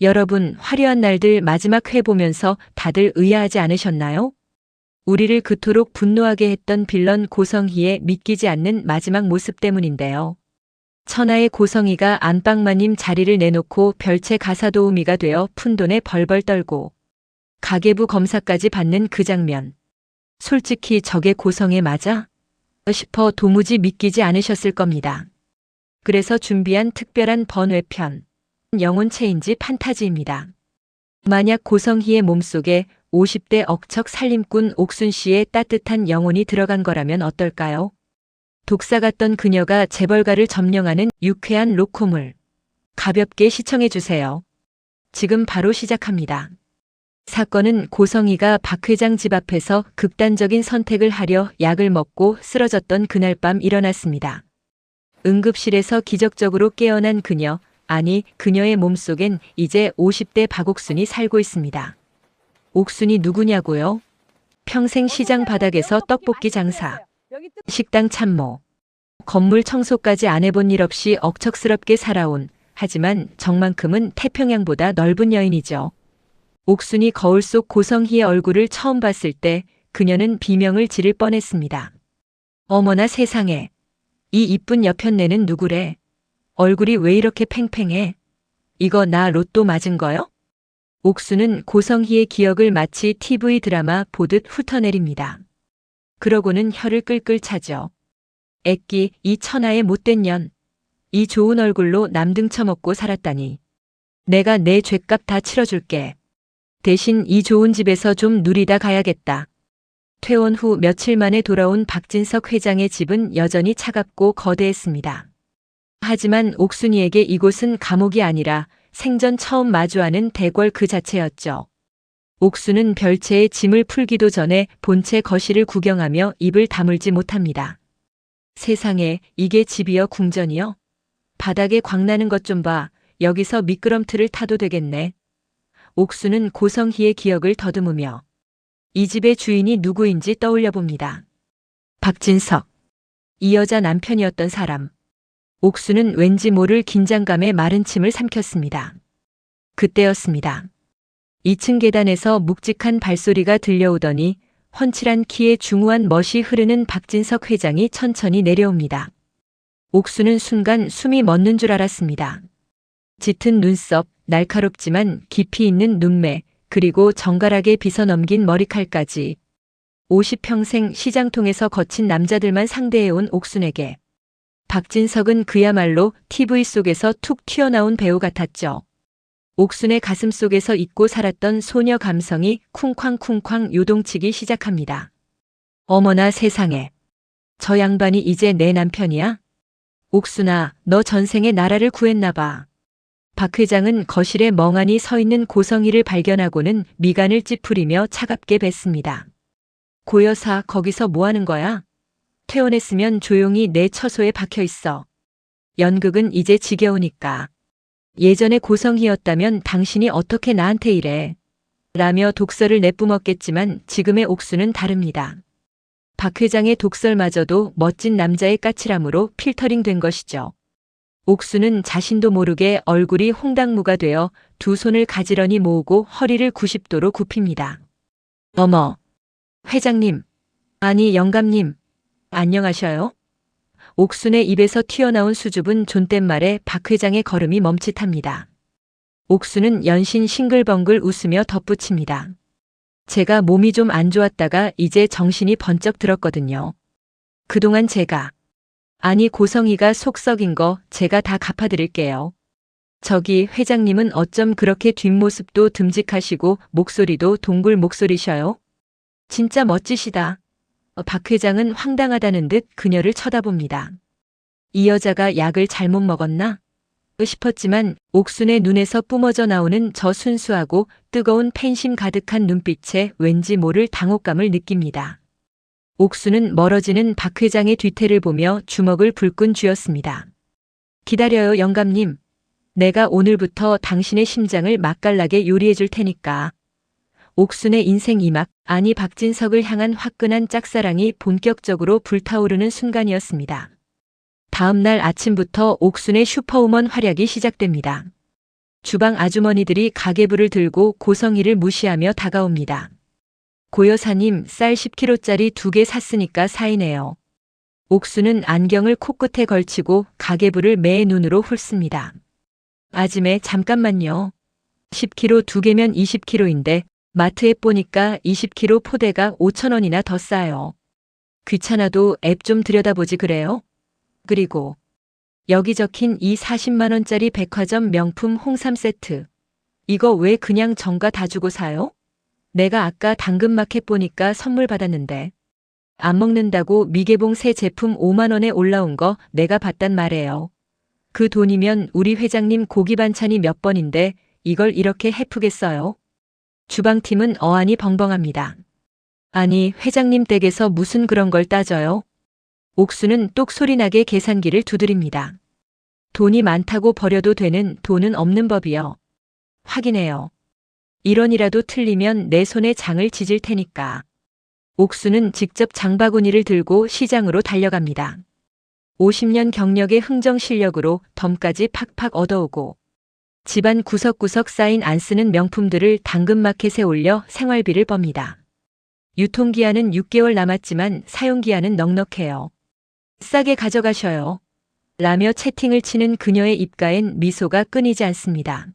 여러분, 화려한 날들 마지막 회 보면서 다들 의아하지 않으셨나요? 우리를 그토록 분노하게 했던 빌런 고성희의 믿기지 않는 마지막 모습 때문인데요. 천하의 고성희가 안방마님 자리를 내놓고 별채 가사도우미가 되어 푼돈에 벌벌 떨고 가계부 검사까지 받는 그 장면. 솔직히 저게 고성애 맞아? 싶어 도무지 믿기지 않으셨을 겁니다. 그래서 준비한 특별한 번외편. 영혼 체인지 판타지입니다. 만약 고성희의 몸속에 50대 억척 살림꾼 옥순 씨의 따뜻한 영혼이 들어간 거라면 어떨까요? 독사 같던 그녀가 재벌가를 점령하는 유쾌한 로코물. 가볍게 시청해주세요. 지금 바로 시작합니다. 사건은 고성희가 박 회장 집 앞에서 극단적인 선택을 하려 약을 먹고 쓰러졌던 그날 밤 일어났습니다. 응급실에서 기적적으로 깨어난 그녀, 아니 그녀의 몸속엔 이제 50대 박옥순이 살고 있습니다. 옥순이 누구냐고요? 평생 시장 바닥에서 떡볶이 장사, 식당 참모, 건물 청소까지 안 해본 일 없이 억척스럽게 살아온, 하지만 정만큼은 태평양보다 넓은 여인이죠. 옥순이 거울 속 고성희의 얼굴을 처음 봤을 때 그녀는 비명을 지를 뻔했습니다. 어머나 세상에, 이 이쁜 여편네는 누구래? 얼굴이 왜 이렇게 팽팽해? 이거 나 로또 맞은 거요? 옥수는 고성희의 기억을 마치 TV 드라마 보듯 훑어내립니다. 그러고는 혀를 끌끌 차죠. 애끼, 이 천하의 못된 년. 이 좋은 얼굴로 남등 처먹고 살았다니. 내가 내 죗값 다 치러줄게. 대신 이 좋은 집에서 좀 누리다 가야겠다. 퇴원 후 며칠 만에 돌아온 박진석 회장의 집은 여전히 차갑고 거대했습니다. 하지만 옥순이에게 이곳은 감옥이 아니라 생전 처음 마주하는 대궐 그 자체였죠. 옥순은 별채의 짐을 풀기도 전에 본체 거실을 구경하며 입을 다물지 못합니다. 세상에, 이게 집이여 궁전이여? 바닥에 광나는 것 좀 봐. 여기서 미끄럼틀을 타도 되겠네. 옥순은 고성희의 기억을 더듬으며 이 집의 주인이 누구인지 떠올려 봅니다. 박진석. 이 여자 남편이었던 사람. 옥수는 왠지 모를 긴장감에 마른 침을 삼켰습니다. 그때였습니다. 2층 계단에서 묵직한 발소리가 들려오더니 훤칠한 키에 중후한 멋이 흐르는 박진석 회장이 천천히 내려옵니다. 옥수는 순간 숨이 멎는 줄 알았습니다. 짙은 눈썹, 날카롭지만 깊이 있는 눈매, 그리고 정갈하게 빗어넘긴 머리칼까지 50평생 시장통에서 거친 남자들만 감상해온 옥순에게 박진석은 그야말로 TV 속에서 툭 튀어나온 배우 같았죠. 옥순의 가슴 속에서 잊고 살았던 소녀 감성이 쿵쾅쿵쾅 요동치기 시작합니다. 어머나 세상에. 저 양반이 이제 내 남편이야? 옥순아, 너 전생에 나라를 구했나 봐. 박 회장은 거실에 멍하니 서 있는 고성희를 발견하고는 미간을 찌푸리며 차갑게 뱉습니다. 고여사, 거기서 뭐 하는 거야? 퇴원했으면 조용히 내 처소에 박혀 있어. 연극은 이제 지겨우니까. 예전에 고성희였다면 당신이 어떻게 나한테 이래? 라며 독설을 내뿜었겠지만 지금의 옥수는 다릅니다. 박 회장의 독설마저도 멋진 남자의 까칠함으로 필터링 된 것이죠. 옥수는 자신도 모르게 얼굴이 홍당무가 되어 두 손을 가지런히 모으고 허리를 90도로 굽힙니다. 어머, 회장님, 아니 영감님, 안녕하셔요? 옥순의 입에서 튀어나온 수줍은 존댓말에 박 회장의 걸음이 멈칫합니다. 옥순은 연신 싱글벙글 웃으며 덧붙입니다. 제가 몸이 좀 안 좋았다가 이제 정신이 번쩍 들었거든요. 그동안 제가, 아니 고성희가 속 썩인 거 제가 다 갚아드릴게요. 저기 회장님은 어쩜 그렇게 뒷모습도 듬직하시고 목소리도 동굴 목소리셔요? 진짜 멋지시다. 박 회장은 황당하다는 듯 그녀를 쳐다봅니다. 이 여자가 약을 잘못 먹었나? 싶었지만 옥순의 눈에서 뿜어져 나오는 저 순수하고 뜨거운 팬심 가득한 눈빛에 왠지 모를 당혹감을 느낍니다. 옥순은 멀어지는 박 회장의 뒤태를 보며 주먹을 불끈 쥐었습니다. 기다려요 영감님. 내가 오늘부터 당신의 심장을 맛깔나게 요리해 줄 테니까. 옥순의 인생 이막, 아니 박진석을 향한 화끈한 짝사랑이 본격적으로 불타오르는 순간이었습니다. 다음 날 아침부터 옥순의 슈퍼우먼 활약이 시작됩니다. 주방 아주머니들이 가계부를 들고 고성희를 무시하며 다가옵니다. 고 여사님, 쌀 10kg짜리 2개 샀으니까 사이네요. 옥수는 안경을 코끝에 걸치고 가계부를 매의 눈으로 훑습니다. 아줌매, 잠깐만요. 10kg 2개면 20kg인데 마트에 보니까 20kg 포대가 5,000원이나 더 싸요. 귀찮아도 앱 좀 들여다보지 그래요? 그리고 여기 적힌 이 40만 원짜리 백화점 명품 홍삼 세트. 이거 왜 그냥 정가 다 주고 사요? 내가 아까 당근마켓 보니까 선물 받았는데. 안 먹는다고 미개봉 새 제품 5만 원에 올라온 거 내가 봤단 말이에요. 그 돈이면 우리 회장님 고기 반찬이 몇 번인데 이걸 이렇게 해프겠어요? 주방팀은 어안이 벙벙합니다. 아니, 회장님 댁에서 무슨 그런 걸 따져요? 옥수는 똑소리나게 계산기를 두드립니다. 돈이 많다고 버려도 되는 돈은 없는 법이요. 확인해요. 1원이라도 틀리면 내 손에 장을 지질 테니까. 옥수는 직접 장바구니를 들고 시장으로 달려갑니다. 50년 경력의 흥정 실력으로 덤까지 팍팍 얻어오고 집안 구석구석 쌓인 안 쓰는 명품들을 당근마켓에 올려 생활비를 법니다. 유통기한은 6개월 남았지만 사용기한은 넉넉해요. 싸게 가져가셔요. 라며 채팅을 치는 그녀의 입가엔 미소가 끊이지 않습니다.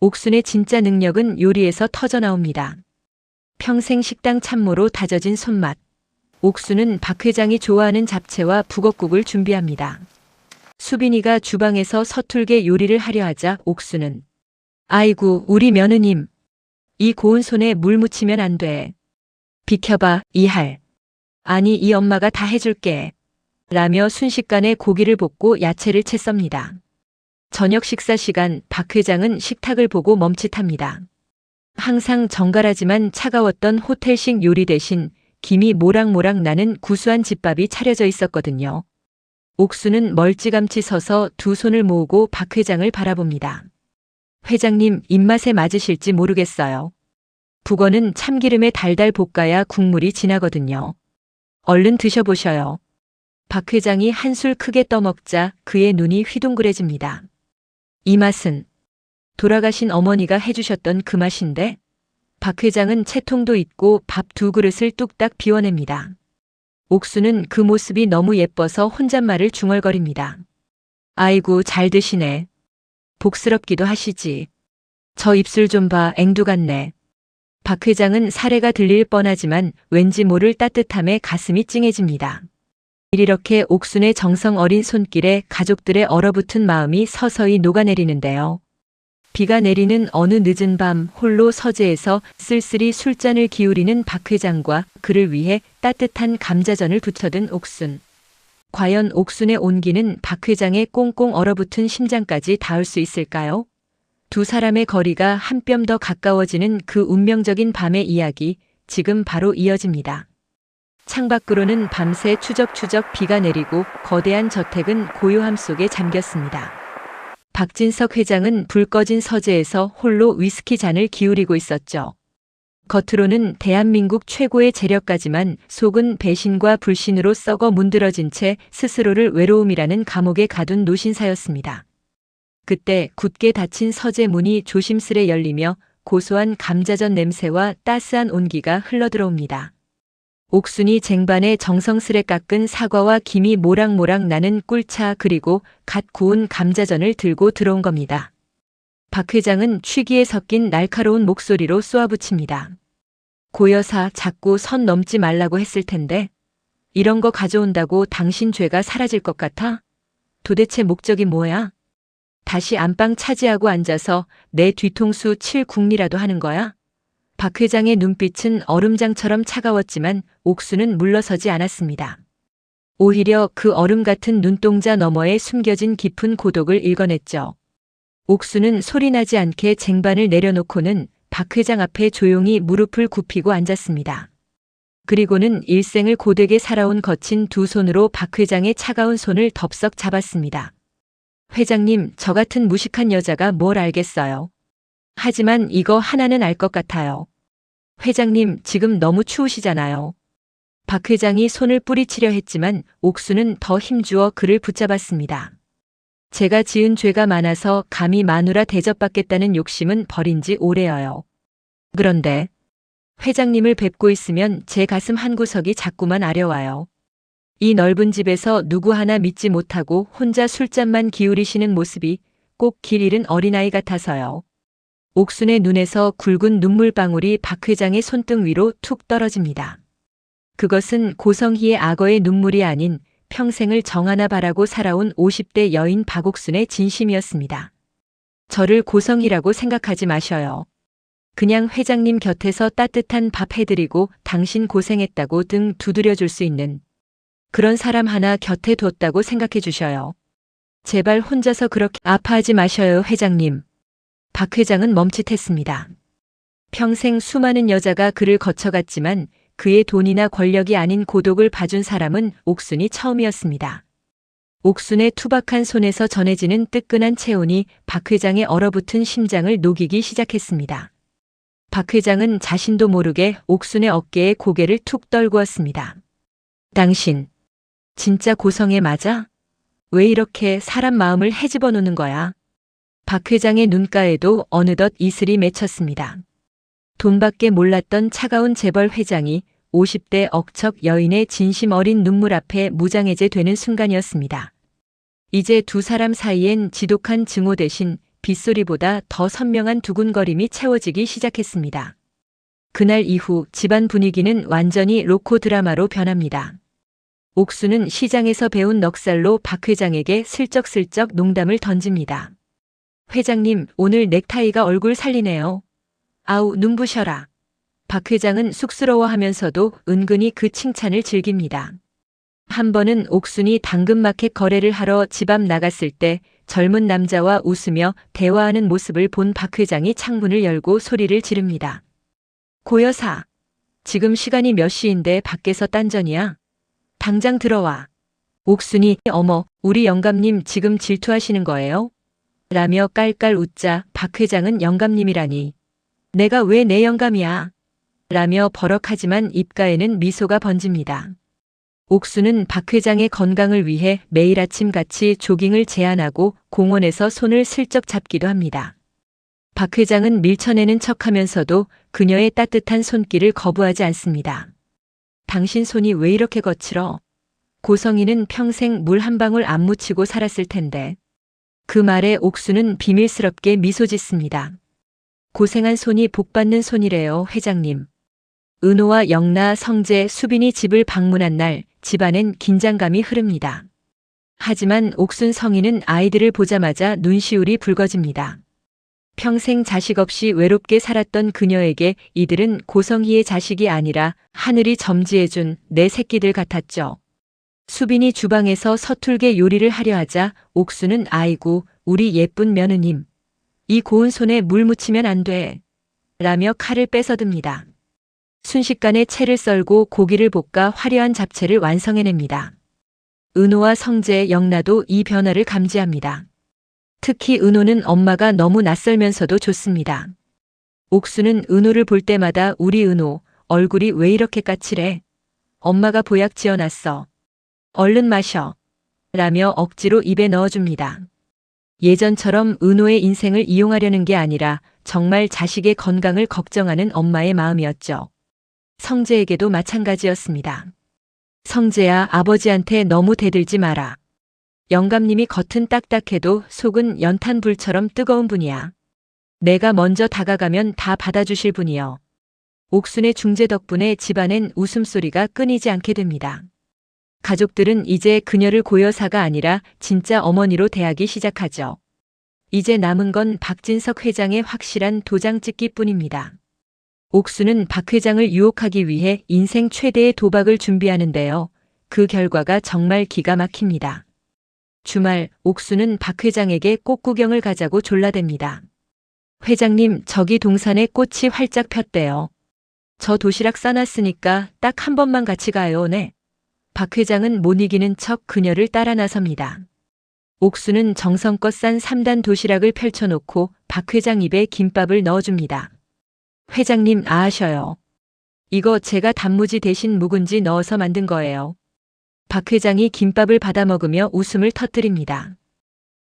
옥순의 진짜 능력은 요리에서 터져나옵니다. 평생 식당 참모로 다져진 손맛. 옥수는 박 회장이 좋아하는 잡채와 북엇국을 준비합니다. 수빈이가 주방에서 서툴게 요리를 하려 하자 옥수는 아이고, 우리 며느님. 이 고운 손에 물 묻히면 안 돼. 비켜봐, 이할. 아니, 이 엄마가 다 해줄게. 라며 순식간에 고기를 볶고 야채를 채 썹니다. 저녁 식사 시간 박 회장은 식탁을 보고 멈칫합니다. 항상 정갈하지만 차가웠던 호텔식 요리 대신 김이 모락모락 나는 구수한 집밥이 차려져 있었거든요. 옥수는 멀찌감치 서서 두 손을 모으고 박 회장을 바라봅니다. 회장님, 입맛에 맞으실지 모르겠어요. 북어는 참기름에 달달 볶아야 국물이 진하거든요. 얼른 드셔보셔요. 박 회장이 한술 크게 떠먹자 그의 눈이 휘둥그레집니다. 이 맛은 돌아가신 어머니가 해주셨던 그 맛인데? 박 회장은 채통도 잊고 밥 2그릇을 뚝딱 비워냅니다. 옥수는 그 모습이 너무 예뻐서 혼잣말을 중얼거립니다. 아이고, 잘 드시네. 복스럽기도 하시지. 저 입술 좀 봐, 앵두 같네. 박 회장은 사례가 들릴 뻔하지만 왠지 모를 따뜻함에 가슴이 찡해집니다. 이렇게 옥순의 정성 어린 손길에 가족들의 얼어붙은 마음이 서서히 녹아내리는데요. 비가 내리는 어느 늦은 밤 홀로 서재에서 쓸쓸히 술잔을 기울이는 박 회장과 그를 위해 따뜻한 감자전을 부쳐든 옥순. 과연 옥순의 온기는 박 회장의 꽁꽁 얼어붙은 심장까지 닿을 수 있을까요? 두 사람의 거리가 한 뼘 더 가까워지는 그 운명적인 밤의 이야기, 지금 바로 이어집니다. 창밖으로는 밤새 추적추적 비가 내리고 거대한 저택은 고요함 속에 잠겼습니다. 박진석 회장은 불 꺼진 서재에서 홀로 위스키 잔을 기울이고 있었죠. 겉으로는 대한민국 최고의 재력가지만 속은 배신과 불신으로 썩어 문드러진 채 스스로를 외로움이라는 감옥에 가둔 노신사였습니다. 그때 굳게 닫힌 서재 문이 조심스레 열리며 고소한 감자전 냄새와 따스한 온기가 흘러들어옵니다. 옥순이 쟁반에 정성스레 깎은 사과와 김이 모락모락 나는 꿀차 그리고 갓 구운 감자전을 들고 들어온 겁니다. 박 회장은 취기에 섞인 날카로운 목소리로 쏘아붙입니다. 고 여사, 자꾸 선 넘지 말라고 했을 텐데 이런 거 가져온다고 당신 죄가 사라질 것 같아? 도대체 목적이 뭐야? 다시 안방 차지하고 앉아서 내 뒤통수 칠 궁리라도 하는 거야? 박 회장의 눈빛은 얼음장처럼 차가웠지만 옥수는 물러서지 않았습니다. 오히려 그 얼음 같은 눈동자 너머에 숨겨진 깊은 고독을 읽어냈죠. 옥수는 소리나지 않게 쟁반을 내려놓고는 박 회장 앞에 조용히 무릎을 굽히고 앉았습니다. 그리고는 일생을 고되게 살아온 거친 두 손으로 박 회장의 차가운 손을 덥석 잡았습니다. 회장님, 저 같은 무식한 여자가 뭘 알겠어요. 하지만 이거 하나는 알 것 같아요. 회장님, 지금 너무 추우시잖아요. 박 회장이 손을 뿌리치려 했지만 옥수는 더 힘주어 그를 붙잡았습니다. 제가 지은 죄가 많아서 감히 마누라 대접받겠다는 욕심은 버린 지 오래여요. 그런데 회장님을 뵙고 있으면 제 가슴 한구석이 자꾸만 아려와요. 이 넓은 집에서 누구 하나 믿지 못하고 혼자 술잔만 기울이시는 모습이 꼭 길 잃은 어린아이 같아서요. 옥순의 눈에서 굵은 눈물방울이 박 회장의 손등 위로 툭 떨어집니다. 그것은 고성희의 악어의 눈물이 아닌 평생을 정 하나 바라고 살아온 50대 여인 박옥순의 진심이었습니다. 저를 고성희라고 생각하지 마셔요. 그냥 회장님 곁에서 따뜻한 밥 해드리고 당신 고생했다고 등 두드려줄 수 있는 그런 사람 하나 곁에 뒀다고 생각해 주셔요. 제발 혼자서 그렇게 아파하지 마셔요, 회장님. 박 회장은 멈칫했습니다. 평생 수많은 여자가 그를 거쳐갔지만 그의 돈이나 권력이 아닌 고독을 봐준 사람은 옥순이 처음이었습니다. 옥순의 투박한 손에서 전해지는 뜨끈한 체온이 박 회장의 얼어붙은 심장을 녹이기 시작했습니다. 박 회장은 자신도 모르게 옥순의 어깨에 고개를 툭 떨구었습니다. 당신, 진짜 고성애 맞아? 왜 이렇게 사람 마음을 헤집어 놓는 거야? 박 회장의 눈가에도 어느덧 이슬이 맺혔습니다. 돈밖에 몰랐던 차가운 재벌 회장이 50대 억척 여인의 진심 어린 눈물 앞에 무장해제되는 순간이었습니다. 이제 두 사람 사이엔 지독한 증오 대신 빗소리보다 더 선명한 두근거림이 채워지기 시작했습니다. 그날 이후 집안 분위기는 완전히 로코 드라마로 변합니다. 옥수는 시장에서 배운 넉살로 박 회장에게 슬쩍슬쩍 농담을 던집니다. 회장님, 오늘 넥타이가 얼굴 살리네요. 아우, 눈부셔라. 박 회장은 쑥스러워하면서도 은근히 그 칭찬을 즐깁니다. 한 번은 옥순이 당근마켓 거래를 하러 집 앞 나갔을 때 젊은 남자와 웃으며 대화하는 모습을 본 박 회장이 창문을 열고 소리를 지릅니다. 고여사, 지금 시간이 몇 시인데 밖에서 딴전이야? 당장 들어와. 옥순이 어머, 우리 영감님 지금 질투하시는 거예요? 라며 깔깔 웃자 박 회장은 영감님이라니. 내가 왜 내 영감이야? 라며 버럭하지만 입가에는 미소가 번집니다. 옥수는 박 회장의 건강을 위해 매일 아침 같이 조깅을 제안하고 공원에서 손을 슬쩍 잡기도 합니다. 박 회장은 밀쳐내는 척하면서도 그녀의 따뜻한 손길을 거부하지 않습니다. 당신 손이 왜 이렇게 거칠어? 고성이는 평생 물 한 방울 안 묻히고 살았을 텐데. 그 말에 옥수는 비밀스럽게 미소 짓습니다. 고생한 손이 복받는 손이래요, 회장님. 은호와 영나, 성재, 수빈이 집을 방문한 날 집안엔 긴장감이 흐릅니다. 하지만 옥순 성인은 아이들을 보자마자 눈시울이 붉어집니다. 평생 자식 없이 외롭게 살았던 그녀에게 이들은 고성희의 자식이 아니라 하늘이 점지해준 내 새끼들 같았죠. 수빈이 주방에서 서툴게 요리를 하려 하자 옥수는 아이고, 우리 예쁜 며느님. 이 고운 손에 물 묻히면 안 돼. 라며 칼을 뺏어듭니다. 순식간에 채를 썰고 고기를 볶아 화려한 잡채를 완성해냅니다. 은호와 성재, 영나도 이 변화를 감지합니다. 특히 은호는 엄마가 너무 낯설면서도 좋습니다. 옥수는 은호를 볼 때마다 우리 은호, 얼굴이 왜 이렇게 까칠해? 엄마가 보약 지어놨어. 얼른 마셔. 라며 억지로 입에 넣어줍니다. 예전처럼 은호의 인생을 이용하려는 게 아니라 정말 자식의 건강을 걱정하는 엄마의 마음이었죠. 성재에게도 마찬가지였습니다. 성재야, 아버지한테 너무 대들지 마라. 영감님이 겉은 딱딱해도 속은 연탄불처럼 뜨거운 분이야. 내가 먼저 다가가면 다 받아주실 분이여. 옥순의 중재 덕분에 집안엔 웃음소리가 끊이지 않게 됩니다. 가족들은 이제 그녀를 고여사가 아니라 진짜 어머니로 대하기 시작하죠. 이제 남은 건 박진석 회장의 확실한 도장 찍기뿐입니다. 옥수는 박 회장을 유혹하기 위해 인생 최대의 도박을 준비하는데요. 그 결과가 정말 기가 막힙니다. 주말 옥수는 박 회장에게 꽃 구경을 가자고 졸라댑니다. 회장님, 저기 동산에 꽃이 활짝 폈대요. 저 도시락 싸놨으니까 딱 한 번만 같이 가요, 네. 박 회장은 못 이기는 척 그녀를 따라 나섭니다. 옥수는 정성껏 싼 3단 도시락을 펼쳐놓고 박 회장 입에 김밥을 넣어줍니다. 회장님, 아셔요. 이거 제가 단무지 대신 묵은지 넣어서 만든 거예요. 박 회장이 김밥을 받아 먹으며 웃음을 터뜨립니다.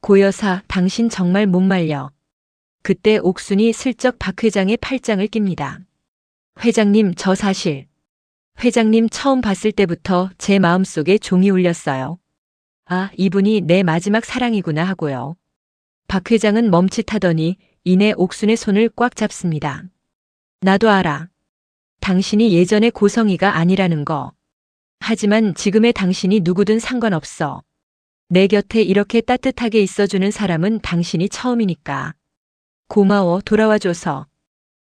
고 여사, 당신 정말 못 말려. 그때 옥순이 슬쩍 박 회장의 팔짱을 낍니다. 회장님, 저 사실. 회장님 처음 봤을 때부터 제 마음속에 종이 울렸어요. 아, 이분이 내 마지막 사랑이구나 하고요. 박 회장은 멈칫하더니 이내 옥순의 손을 꽉 잡습니다. 나도 알아. 당신이 예전의 고성이가 아니라는 거. 하지만 지금의 당신이 누구든 상관없어. 내 곁에 이렇게 따뜻하게 있어주는 사람은 당신이 처음이니까. 고마워, 돌아와줘서.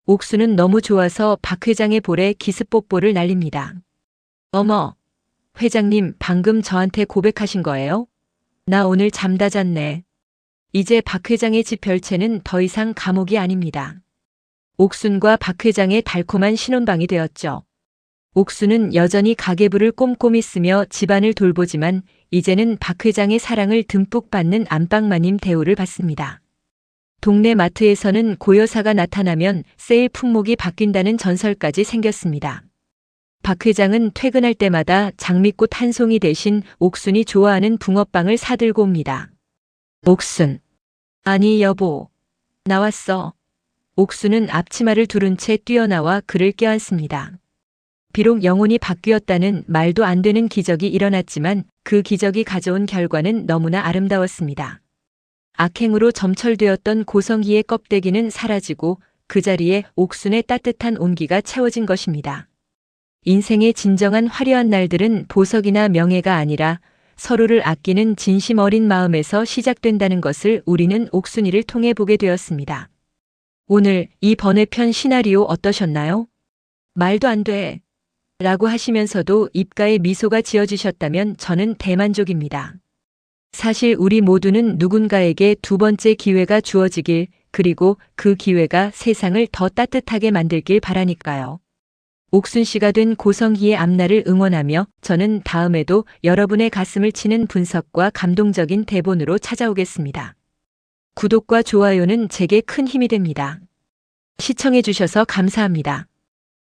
옥수는 너무 좋아서 박 회장의 볼에 기습뽀뽀를 날립니다. 어머, 회장님 방금 저한테 고백하신 거예요? 나 오늘 잠 다 잤네. 이제 박 회장의 집 별채는 더 이상 감옥이 아닙니다. 옥순과 박 회장의 달콤한 신혼방이 되었죠. 옥순은 여전히 가계부를 꼼꼼히 쓰며 집안을 돌보지만 이제는 박 회장의 사랑을 듬뿍 받는 안방마님 대우를 받습니다. 동네 마트에서는 고 여사가 나타나면 세일 품목이 바뀐다는 전설까지 생겼습니다. 박 회장은 퇴근할 때마다 장미꽃 한 송이 대신 옥순이 좋아하는 붕어빵을 사들고 옵니다. 옥순. 아니 여보. 나왔어. 옥순은 앞치마를 두른 채 뛰어나와 그를 껴안습니다. 비록 영혼이 바뀌었다는 말도 안 되는 기적이 일어났지만 그 기적이 가져온 결과는 너무나 아름다웠습니다. 악행으로 점철되었던 고성희의 껍데기는 사라지고 그 자리에 옥순의 따뜻한 온기가 채워진 것입니다. 인생의 진정한 화려한 날들은 보석이나 명예가 아니라 서로를 아끼는 진심 어린 마음에서 시작된다는 것을 우리는 옥순이를 통해 보게 되었습니다. 오늘 이 번외편 시나리오 어떠셨나요? 말도 안 돼. 라고 하시면서도 입가에 미소가 지어지셨다면 저는 대만족입니다. 사실 우리 모두는 누군가에게 두 번째 기회가 주어지길, 그리고 그 기회가 세상을 더 따뜻하게 만들길 바라니까요. 옥순 씨가 된 고성희의 앞날을 응원하며 저는 다음에도 여러분의 가슴을 치는 분석과 감동적인 대본으로 찾아오겠습니다. 구독과 좋아요는 제게 큰 힘이 됩니다. 시청해 주셔서 감사합니다.